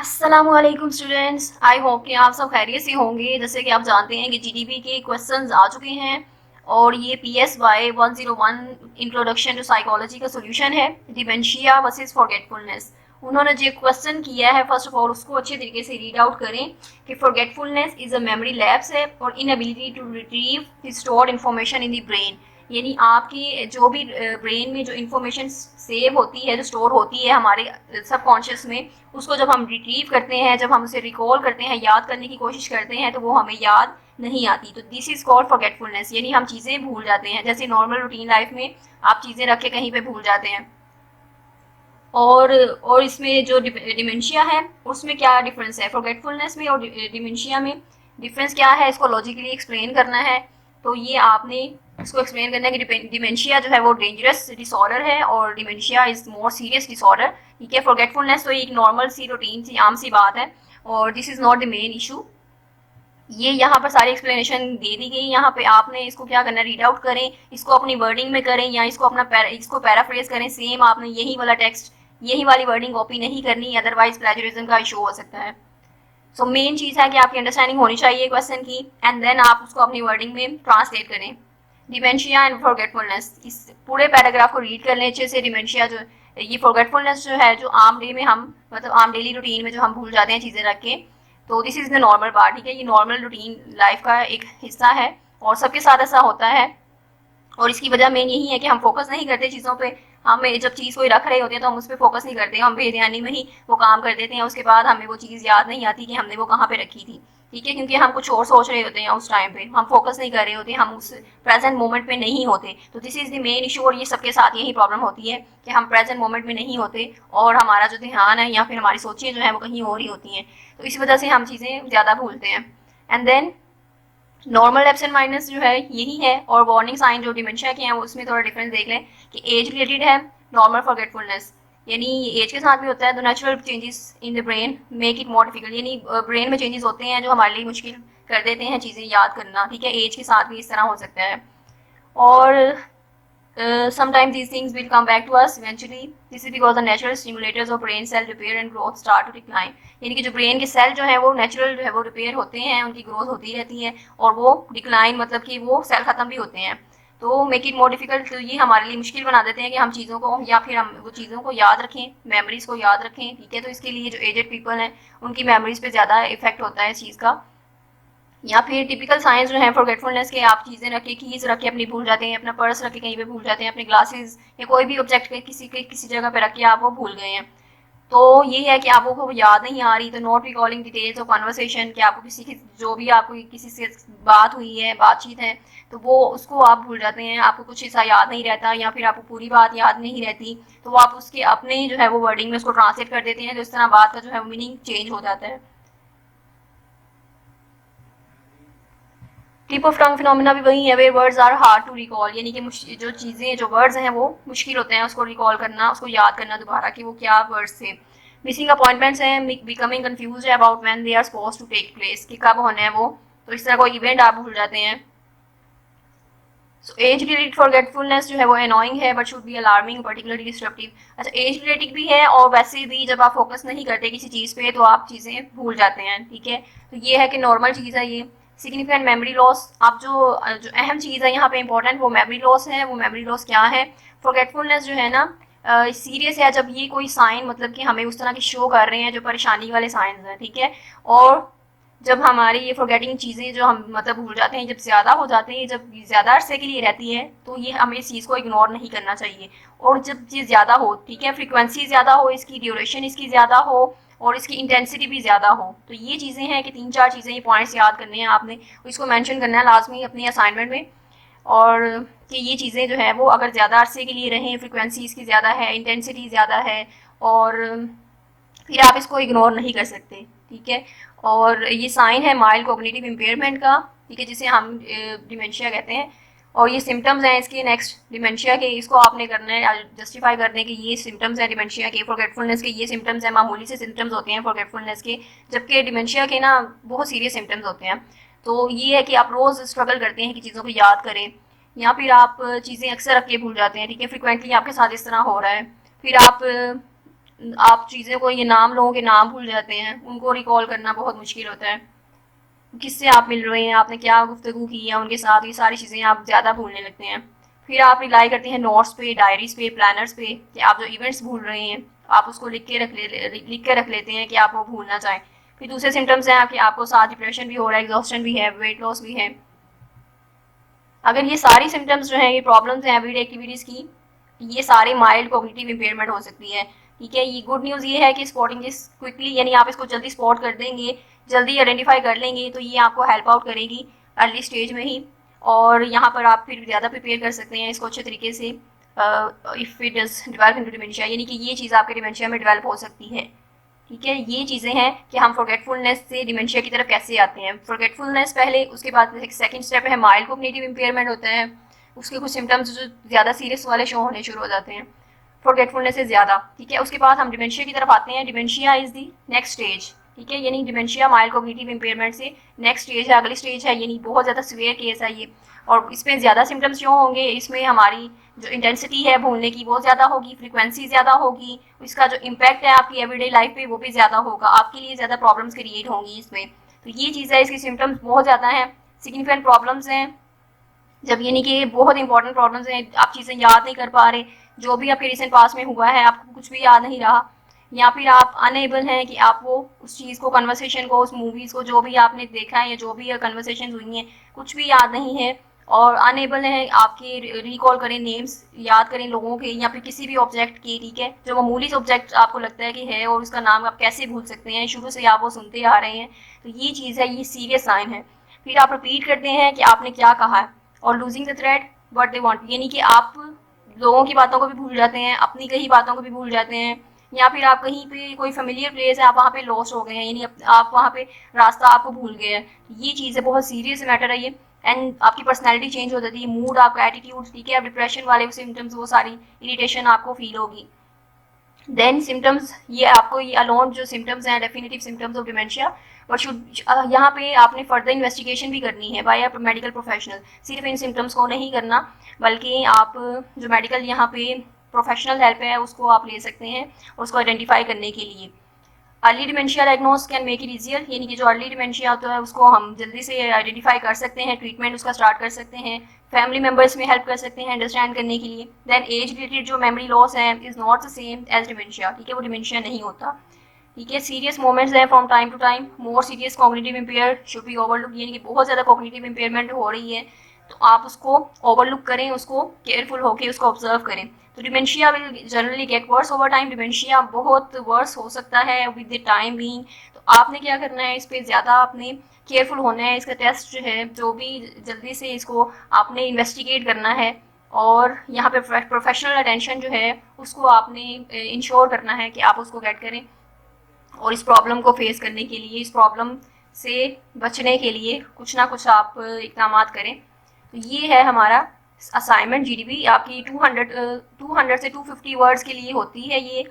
अस्सलामुअलैकुम students, I hope कि आप सब खैरियत से होंगे। जैसे कि आप जानते हैं कि जीडीपी के क्वेश्चंस आ चुके हैं और ये PSY 101 इंट्रोडक्शन टू साइकोलॉजी का सोल्यूशन है, डिमेंशिया वर्सेस फॉरगेटफुलनेस। उन्होंने जो क्वेश्चन किया है, फर्स्ट ऑफ ऑल उसको अच्छे तरीके से रीड आउट करें कि forgetfulness is a memory lapse है और inability to retrieve stored information in the brain. यानी आपकी जो भी ब्रेन में जो इंफॉर्मेशन सेव होती है, जो स्टोर होती है हमारे सबकॉन्शियस में, उसको जब हम रिट्रीव करते हैं, जब हम उसे रिकॉल करते हैं, याद करने की कोशिश करते हैं, तो वो हमें याद नहीं आती। तो दिस इज कॉल्ड फॉरगेटफुलनेस, यानी हम चीज़ें भूल जाते हैं। जैसे नॉर्मल रूटीन लाइफ में आप चीज़ें रख के कहीं पे भूल जाते हैं। और इसमें जो डिमेंशिया है उसमें क्या डिफरेंस है, फॉरगेटफुलनेस में और डिमेंशिया में डिफरेंस क्या है, इसको लॉजिकली एक्सप्लेन करना है। तो ये आपने इसको एक्सप्लेन करना है कि डिमेंशिया जो है वो डेंजरस डिसऑर्डर है और dementia is more serious disorder. ठीक है, फॉरगेटफुलनेस तो एक नॉर्मल सी रूटीन सी आम सी बात है और this is not the main issue. ये यहाँ पर सारी एक्सप्लेनेशन दे दी गई। यहाँ पे आपने इसको क्या करना है, रीड आउट करें, इसको अपनी वर्डिंग में करें या इसको इसको पैराफ्रेज करें। सेम आपने यही वाला टेक्स्ट, यही वाली वर्डिंग कॉपी नहीं करनी, अदरवाइज प्लेजरिज्म का इशू हो सकता है। सो मेन चीज़ है कि आपकी अंडरस्टैंडिंग होनी चाहिए क्वेश्चन की, एंड देन आप उसको अपनी वर्डिंग में ट्रांसलेट करें। डिमेंशिया एंड फॉरगेटफुलनेस, इस पूरे पैराग्राफ को रीड कर लें अच्छे से। डिमेंशिया जो ये फॉरगेटफुलनेस जो है, जो आम डे में हम मतलब आम डेली रूटीन में जो हम भूल जाते हैं चीज़ें रख के, तो this is the normal part. ठीक है, ये नॉर्मल रूटीन लाइफ का एक हिस्सा है और सबके साथ ऐसा होता है। और इसकी वजह मेन यही है कि हम फोकस नहीं करते चीज़ों पे। हम जब चीज़ कोई रख रहे होते हैं तो हम उस पर फोकस नहीं करते, हम बेध्यानी में ही वो काम कर देते हैं। उसके बाद हमें वो चीज़ याद नहीं आती कि हमने वो कहाँ पे रखी थी। ठीक है, क्योंकि हम कुछ और सोच रहे होते हैं उस टाइम पे, हम फोकस नहीं कर रहे होते, हम उस प्रेजेंट मोमेंट में नहीं होते। तो this is the main issue और ये सबके साथ यही प्रॉब्लम होती है कि हम प्रेजेंट मोमेंट में नहीं होते और हमारा जो ध्यान है या फिर हमारी सोचें जो है वो कहीं और ही होती हैं। तो इस वजह से हम चीज़ें ज़्यादा भूलते हैं। And then normal absent minus जो है यही है, और वार्निंग साइन जो डिमेंशिया के हैं वो उसमें थोड़ा डिफरेंस देख लें कि एज रिलेटेड है नॉर्मल फॉरगेटफुलनेस, यानी एज के साथ भी होता है। तो natural changes in the brain make it more difficult, यानी ब्रेन में चेंजेस होते हैं जो हमारे लिए मुश्किल कर देते हैं चीज़ें याद करना। ठीक है, एज के साथ भी इस तरह हो सकता है। और sometimes these things will come back to us eventually. This is because the natural stimulators of brain cell repair and growth start to decline. यानी कि जो ब्रेन के सेल जो है वो नेचुरल जो है वो रिपेयर होते हैं, उनकी ग्रोथ होती रहती है और वो डिक्लाइन मतलब कि वो सेल खत्म भी होते हैं। तो मेक इट मोर डिफिकल्ट, तो ये हमारे लिए मुश्किल बना देते हैं कि हम चीज़ों को या फिर हम वो चीज़ों को याद रखें, मेमोरीज को याद रखें। ठीक है, तो इसके लिए जो एजेड पीपल हैं उनकी मेमोरीज पे ज़्यादा इफेक्ट होता है इस चीज़ का। या फिर टिपिकल साइंस जो है फॉरगेटफुलनेस के, आप चीज़ें रख के, कीज़ रख के अपनी भूल जाते हैं, अपना पर्स रख के कहीं पे भूल जाते हैं, अपने ग्लासेस या कोई भी ऑब्जेक्ट के किसी जगह पे रख के आप वो भूल गए हैं। तो ये है कि आपको वो याद नहीं आ रही। तो not recalling details of conversation, कि आपको किसी की जो भी आपको किसी से बात हुई है, बातचीत है, तो वो उसको आप भूल जाते हैं, आपको कुछ ऐसा याद नहीं रहता या फिर आपको पूरी बात याद नहीं रहती। तो वो आप उसके अपने जो है वो वर्डिंग में उसको ट्रांसलेट कर देते हैं, तो इस तरह बात का जो है वो मीनिंग चेंज हो जाता है। टिप ऑफ टंग फिनोमिना भी वही है, where words are hard to recall, यानी कि जो चीज़ें जो वर्ड्स हैं वो मुश्किल होते हैं उसको रिकॉल करना, उसको याद करना दोबारा कि वो क्या वर्ड्स थे। मिसिंग अपॉइंटमेंट्स हैं, becoming confuse about when they are suppose to take place, कि कब होना है वो। तो इस तरह कोई इवेंट आप भूल जाते हैं। सो एज रिलेटेड फॉरगेटफुलनेस जो है वो अनोइंग है but should be alarming, particularly disruptive. अच्छा, एज रिलेटेड भी है और वैसे भी जब आप फोकस नहीं करते किसी चीज़ पे तो आप चीज़ें भूल जाते हैं। ठीक है, तो ये है कि नॉर्मल चीज़ है ये। सिग्निफिकेंट मेमोरी लॉस, आप जो अहम चीज़ है यहाँ पे इंपॉर्टेंट, वो मेमोरी लॉस है। वो मेमोरी लॉस क्या है, फॉरगेटफुलनेस जो है ना सीरियस है जब ये कोई साइन मतलब कि हमें उस तरह के शो कर रहे हैं जो परेशानी वाले साइंस हैं। ठीक है, और जब हमारी ये फॉरगेटिंग चीज़ें जो हम मतलब भूल जाते हैं, जब ज़्यादा हो जाते हैं, जब ज़्यादा अरसे के लिए रहती है, तो ये हमें इस चीज़ को इग्नोर नहीं करना चाहिए। और जब ये ज़्यादा हो, ठीक है, फ्रीक्वेंसी ज़्यादा हो, इसकी ड्यूरेशन इसकी ज़्यादा हो और इसकी इंटेंसिटी भी ज़्यादा हो, तो ये चीज़ें हैं कि 3-4 चीज़ें, ये पॉइंट्स याद करने हैं आपने, इसको मैंशन करना है लाजमी अपनी असाइनमेंट में। और कि ये चीज़ें जो है वो अगर ज़्यादा अरसे के लिए रहें, फ्रीक्वेंसी इसकी ज़्यादा है, इंटेंसिटी ज़्यादा है, और फिर आप इसको इग्नोर नहीं कर सकते। ठीक है, और ये साइन है माइल्ड कोग्निटिव इम्पेयरमेंट का। ठीक है, जिसे हम डिमेंशिया कहते हैं। और ये सिम्टम्स हैं इसके नेक्स्ट डिमेंशिया के, इसको आपने करना है जस्टिफाई करने के ये सिम्टम्स हैं डिमेंशिया के। फॉरगेटफुलनेस के ये सिम्टम्स हैं, मामूली से सिम्टम्स होते हैं फॉरगेटफुलनेस के, जबकि डिमेंशिया के ना बहुत सीरियस सिम्टम्स होते हैं। तो ये है कि आप रोज़ स्ट्रगल करते हैं कि चीज़ों को याद करें, या फिर आप चीज़ें अक्सर रख के भूल जाते हैं। ठीक है, फ्रिक्वेंटली आपके साथ इस तरह हो रहा है। फिर आप आप चीज़ें को, ये नाम, लोगों के नाम भूल जाते हैं, उनको रिकॉल करना बहुत मुश्किल होता है। किससे आप मिल रहे हैं, आपने क्या गुफ्तगू की है उनके साथ, ये सारी चीज़ें आप ज़्यादा भूलने लगते हैं। फिर आप रिलाई करते हैं नोट्स पे, डायरीज पे, प्लानर्स पे, कि आप जो इवेंट्स भूल रहे हैं आप उसको लिख के रख लेते हैं कि आप वो भूलना चाहें। फिर दूसरे सिम्टम्स हैं कि आपको साथ डिप्रेशन भी हो रहा है, एग्जॉस्टन भी है, वेट लॉस भी है। अगर ये सारी सिम्टम्स जो हैं, ये प्रॉब्लम्स हैं एवरीडे एक्टिविटीज़ की, ये सारे माइल्ड कॉग्निटिव इम्पेयरमेंट हो सकती है। ठीक है, ये गुड न्यूज़ ये है कि स्पॉटिंग दिस क्विकली, यानी आप इसको जल्दी स्पॉट कर देंगे, जल्दी आइडेंटिफाई कर लेंगे, तो ये आपको हेल्प आउट करेगी अर्ली स्टेज में ही। और यहाँ पर आप फिर ज़्यादा प्रिपेयर कर सकते हैं इसको अच्छे तरीके से, if it does develop into dementia, यानी कि ये चीज़ आपके डिमेंशिया में डेवलप हो सकती है। ठीक है, ये चीज़ें हैं कि हम फॉरगेटफुलनेस से डिमेंशिया की तरफ कैसे आते हैं। फॉरगेटफुलनेस पहले, उसके बाद सेकंड स्टेप है माइल्ड कॉग्निटिव इम्पेयरमेंट होता है, उसके कुछ सिम्टम्स जो ज़्यादा सीरियस वाले शो होने शुरू हो जाते हैं फॉरगेटफुलनेस से ज़्यादा। ठीक है, उसके बाद हम डिमेंशिया की तरफ आते हैं। Dementia is the next stage. ठीक है, यानी डिमेंशिया माइल्ड कॉग्निटिव इम्पेयरमेंट से नेक्स्ट स्टेज है, अगली स्टेज है, यानी बहुत ज़्यादा सीवियर केस है ये। और इसमें ज़्यादा सिम्टम्स जो होंगे, इसमें हमारी जो इंटेंसिटी है भूलने की वो ज़्यादा होगी, फ्रीक्वेंसी ज़्यादा होगी, इसका जो इम्पैक्ट है आपकी एवरीडे लाइफ पे वो भी ज़्यादा होगा, आपके लिए ज़्यादा प्रॉब्लम्स क्रिएट होंगी इसमें। तो ये चीज़ है, इसके सिम्टम्स बहुत ज़्यादा हैं, सिग्निफिकेंट प्रॉब्लम्स हैं। जब यानी कि बहुत इंपॉर्टेंट प्रॉब्लम्स हैं, आप चीज़ें याद नहीं कर पा रहे, जो भी आपके रिसेंट पास में हुआ है आपको कुछ भी याद नहीं रहा, या फिर आप अनएबल हैं कि आप वो उस चीज़ को, कन्वर्सेशन को, उस मूवीज़ को, जो भी आपने देखा है या जो भी कन्वर्सेशन हुई हैं, कुछ भी याद नहीं है, और अनएबल हैं आपके रिकॉल करें नेम्स, याद करें लोगों के या फिर किसी भी ऑब्जेक्ट के। ठीक है, जो मामूली से ऑब्जेक्ट आपको लगता है कि है और उसका नाम आप कैसे भूल सकते हैं, शुरू से आप वो सुनते आ रहे हैं, तो ये चीज़ है, ये सीरियस साइन है। फिर आप रिपीट करते हैं कि आपने क्या कहा है, और losing the thread what they want, यानी कि आप लोगों की बातों को भी भूल जाते हैं, अपनी कही बातों को भी भूल जाते हैं, या फिर आप कहीं पे कोई फेमिलियर प्लेस है, आप वहाँ पे लॉस्ट हो गए हैं, यानी आप वहाँ पे रास्ता आपको भूल गए हैं। ये चीज़ है, बहुत सीरियस मैटर है ये। एंड आपकी पर्सनैलिटी चेंज हो जाती है, मूड, आपका एटीट्यूड। ठीक है, डिप्रेशन वाले सिम्टम्स, वो सारी इरिटेशन आपको फील होगी। देन सिम्टम्स, ये आपको ये अलोन जो सिम्टम्स हैं definitive symptoms of dementia, but should यहाँ पे आपने फर्दर इन्वेस्टिगेशन भी करनी है बाय अ मेडिकल प्रोफेशनल। सिर्फ इन सिम्टम्स को नहीं करना, बल्कि आप जो मेडिकल यहाँ पे प्रोफेशनल हेल्प है उसको आप ले सकते हैं उसको आइडेंटिफाई करने के लिए। Early dementia diagnose can make it easier, यानी कि जो अर्ली डिमेंशिया होता है उसको हम जल्दी से आइडेंटिफाई कर सकते हैं, ट्रीटमेंट उसका स्टार्ट कर सकते हैं, फैमिली मेम्बर्स में हेल्प कर सकते हैं अंडरस्टैंड करने के लिए। देन एज रिलेटेड जो मेमोरी लॉस है is not the same as dementia. ठीक है, वो डिमेंशिया नहीं होता। ठीक है, सीरियस मोमेंट्स हैं from time to time, more serious cognitive impair should be overlook, यानी कि बहुत ज़्यादा कॉग्निटिव इम्पेयरमेंट हो रही है तो आप उसको ओवरलुक करें, उसको केयरफुल होकर उसको ऑब्जर्व करें। तो dementia will generally get worse over time, dementia बहुत वर्स हो सकता है विद द टाइम बीइंग। तो आपने क्या करना है, इस पर ज़्यादा आपने केयरफुल होना है, इसका टेस्ट जो है जो भी जल्दी से इसको आपने इन्वेस्टिगेट करना है, और यहाँ पे प्रोफेशनल अटेंशन जो है उसको आपने इंश्योर करना है कि आप उसको गेट करें, और इस प्रॉब्लम को फेस करने के लिए, इस प्रॉब्लम से बचने के लिए कुछ ना कुछ आप इकदाम करें। तो ये है हमारा असाइनमेंट। जीडीपी आपकी 200 से 250 वर्ड्स के लिए होती है ये,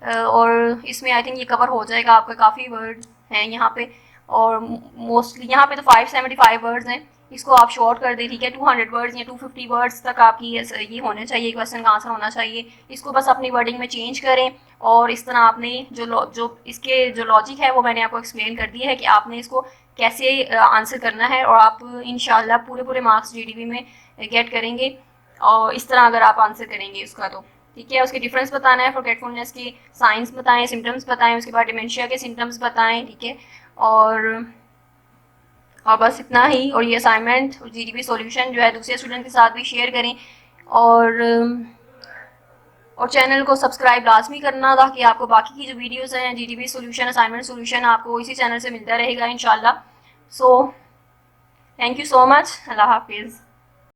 और इसमें आई थिंक ये कवर हो जाएगा आपका, काफ़ी वर्ड हैं यहाँ पे, और मोस्टली यहाँ पे तो 575 वर्ड्स हैं, इसको आप शॉर्ट कर दें। ठीक है, 200 वर्ड्स या 250 वर्ड्स तक आपकी ये होने चाहिए, क्वेश्चन का आंसर होना चाहिए। इसको बस अपनी वर्डिंग में चेंज करें, और इस तरह आपने जो इसके जो लॉजिक है वो मैंने आपको एक्सप्लेन कर दिया है कि आपने इसको कैसे आंसर करना है, और आप इंशाल्लाह पूरे मार्क्स जीडीपी में गेट करेंगे, और इस तरह अगर आप आंसर करेंगे उसका तो। ठीक है, उसके डिफरेंस बताना है, फॉरगेटफुलनेस के साइंस बताएं, सिम्टम्स बताएं, उसके बाद डिमेंशिया के सिम्टम्स बताएं। ठीक है, और बस इतना ही। और ये असाइनमेंट जीडीपी सॉल्यूशन जो है दूसरे स्टूडेंट के साथ भी शेयर करें, और चैनल को सब्सक्राइब लाजमी करना, ताकि आपको बाकी की जो वीडियोस हैं जीडीपी सॉल्यूशन, असाइनमेंट सॉल्यूशन आपको इसी चैनल से मिलता रहेगा इंशाल्लाह। So thank you so much, Allah हाफिज़।